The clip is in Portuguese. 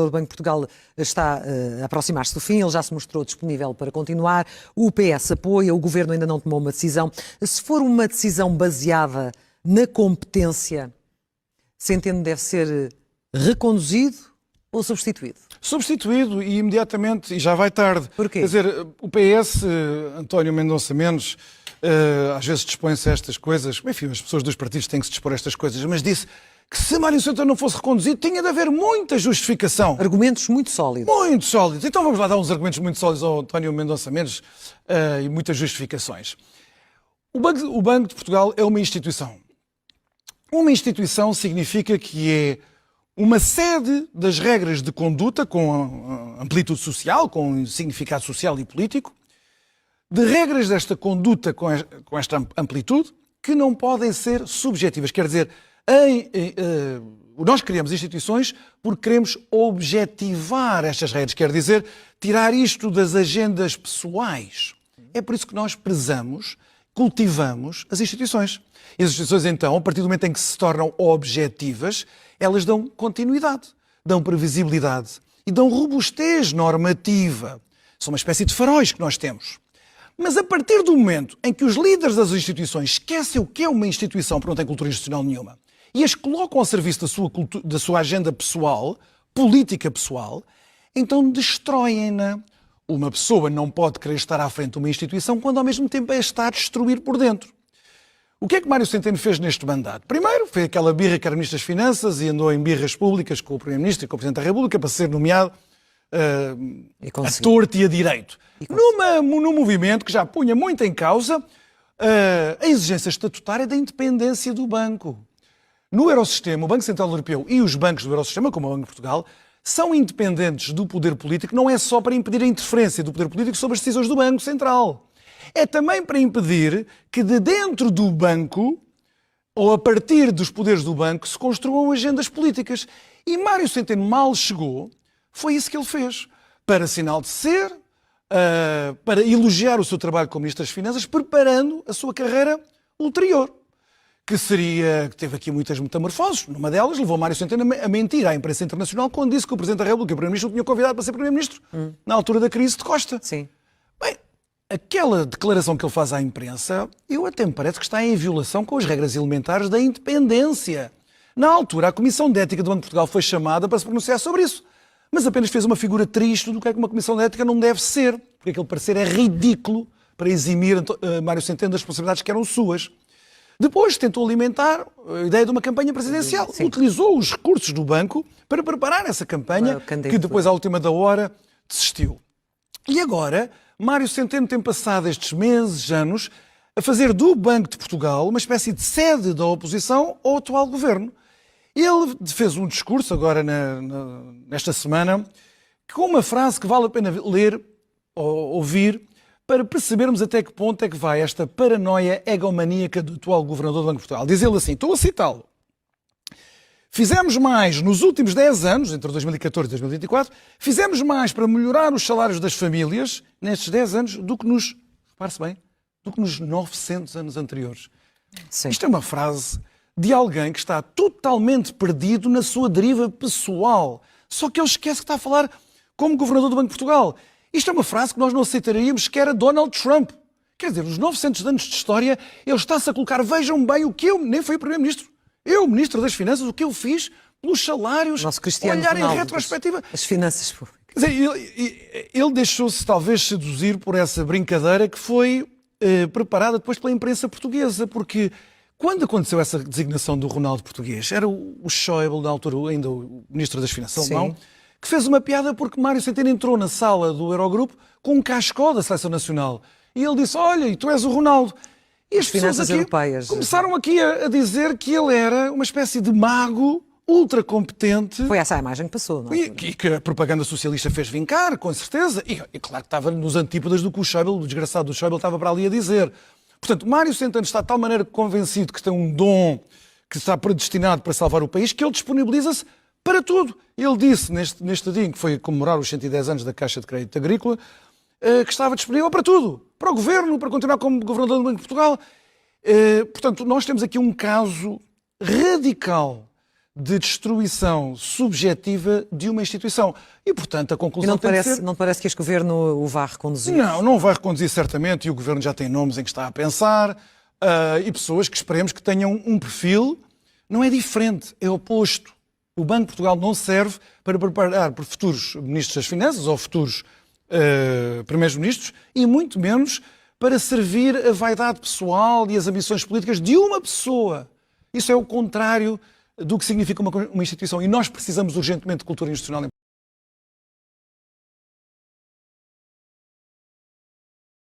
O Banco de Portugal está a aproximar-se do fim, ele já se mostrou disponível para continuar, o PS apoia, o Governo ainda não tomou uma decisão. Se for uma decisão baseada na competência, Centeno deve ser reconduzido ou substituído? Substituído e imediatamente, e já vai tarde. Porquê? Quer dizer, o PS, António Mendonça Mendes, às vezes dispõe-se a estas coisas, enfim, as pessoas dos partidos têm que se dispor a estas coisas, mas disse que se Mário Centeno não fosse reconduzido, tinha de haver muita justificação. Argumentos muito sólidos. Muito sólidos. Então vamos lá dar uns argumentos muito sólidos ao António Mendonça Mendes e muitas justificações. O Banco de Portugal é uma instituição. Uma instituição significa que é uma sede das regras de conduta com amplitude social, com significado social e político, de regras desta conduta com esta amplitude que não podem ser subjetivas. Quer dizer, nós criamos instituições porque queremos objetivar estas regras, quer dizer, tirar isto das agendas pessoais. É por isso que nós prezamos, cultivamos as instituições. E as instituições, então, a partir do momento em que se tornam objetivas, elas dão continuidade, dão previsibilidade e dão robustez normativa. São uma espécie de faróis que nós temos. Mas a partir do momento em que os líderes das instituições esquecem o que é uma instituição porque não tem cultura institucional nenhuma e as colocam ao serviço da sua agenda pessoal, política pessoal, então destroem-na. Uma pessoa não pode querer estar à frente de uma instituição quando ao mesmo tempo a está a destruir por dentro. O que é que Mário Centeno fez neste mandato? Primeiro, foi aquela birra que era Ministro das Finanças e andou em birras públicas com o Primeiro-Ministro e com o Presidente da República para ser nomeado a torto e a direito. Num movimento que já punha muito em causa a exigência estatutária da independência do banco. No Eurosistema, o Banco Central Europeu e os bancos do Eurosistema, como o Banco de Portugal, são independentes do poder político, não é só para impedir a interferência do poder político sobre as decisões do Banco Central. É também para impedir que de dentro do banco, ou a partir dos poderes do banco, se construam agendas políticas. E Mário Centeno mal chegou, foi isso que ele fez. Para sinal de ser, para elogiar o seu trabalho como Ministro das Finanças, preparando a sua carreira ulterior. Que teve aqui muitas metamorfoses. Numa delas, levou Mário Centeno a mentir à imprensa internacional quando disse que o Presidente da República e o Primeiro-Ministro o tinham convidado para ser Primeiro-Ministro na altura da crise de Costa. Sim. Bem, aquela declaração que ele faz à imprensa, até me parece que está em violação com as regras elementares da independência. Na altura, a Comissão de Ética do Banco de Portugal foi chamada para se pronunciar sobre isso, mas apenas fez uma figura triste do que é que uma Comissão de Ética não deve ser, porque aquele parecer é ridículo para eximir Mário Centeno das responsabilidades que eram suas. Depois tentou alimentar a ideia de uma campanha presidencial. Sim. Utilizou os recursos do banco para preparar essa campanha, que depois, à última da hora, desistiu. E agora, Mário Centeno tem passado estes meses, anos, a fazer do Banco de Portugal uma espécie de sede da oposição ao atual governo. Ele fez um discurso agora nesta semana com uma frase que vale a pena ler ou ouvir para percebermos até que ponto é que vai esta paranoia egomaníaca do atual governador do Banco de Portugal. Diz ele assim, estou a citá-lo: fizemos mais nos últimos 10 anos, entre 2014 e 2024, fizemos mais para melhorar os salários das famílias nestes 10 anos do que repare-se bem, do que nos 900 anos anteriores. Sim. Isto é uma frase de alguém que está totalmente perdido na sua deriva pessoal. Só que ele esquece que está a falar como governador do Banco de Portugal. Isto é uma frase que nós não aceitaríamos que era Donald Trump. Quer dizer, nos 900 anos de história, ele está-se a colocar, vejam bem o que eu, nem foi o Primeiro-Ministro, eu, Ministro das Finanças, o que eu fiz pelos salários, olhar em retrospectiva. As finanças públicas. Quer dizer, ele deixou-se talvez seduzir por essa brincadeira que foi preparada depois pela imprensa portuguesa, porque quando aconteceu essa designação do Ronaldo português, era o Schäuble, na altura ainda o Ministro das Finanças alemão, que fez uma piada porque Mário Centeno entrou na sala do Eurogrupo com um cascó da Seleção Nacional. E ele disse, olha, e tu és o Ronaldo. E as pessoas aqui europeias começaram aqui a dizer que ele era uma espécie de mago ultra competente. Foi essa a imagem que passou, não é? E que a propaganda socialista fez vincar, com certeza. E claro que estava nos antípodas do que o Schäuble, o desgraçado do Schäuble, estava para ali a dizer. Portanto, Mário Centeno está de tal maneira convencido que tem um dom que está predestinado para salvar o país, que ele disponibiliza-se para tudo. Ele disse neste dia em que foi comemorar os 110 anos da Caixa de Crédito Agrícola, que estava disponível para tudo. Para o Governo, para continuar como governador do Banco de Portugal. Portanto, nós temos aqui um caso radical de destruição subjetiva de uma instituição. E, portanto, a E conclusão não tem de parece, ser... não parece que este governo o vá reconduzir? Não vai reconduzir certamente, e o Governo já tem nomes em que está a pensar, e pessoas que esperemos que tenham um perfil, não é diferente, é oposto. O Banco de Portugal não serve para preparar por futuros Ministros das Finanças ou futuros Primeiros-Ministros, e muito menos para servir a vaidade pessoal e as ambições políticas de uma pessoa. Isso é o contrário do que significa uma instituição. E nós precisamos urgentemente de cultura institucional em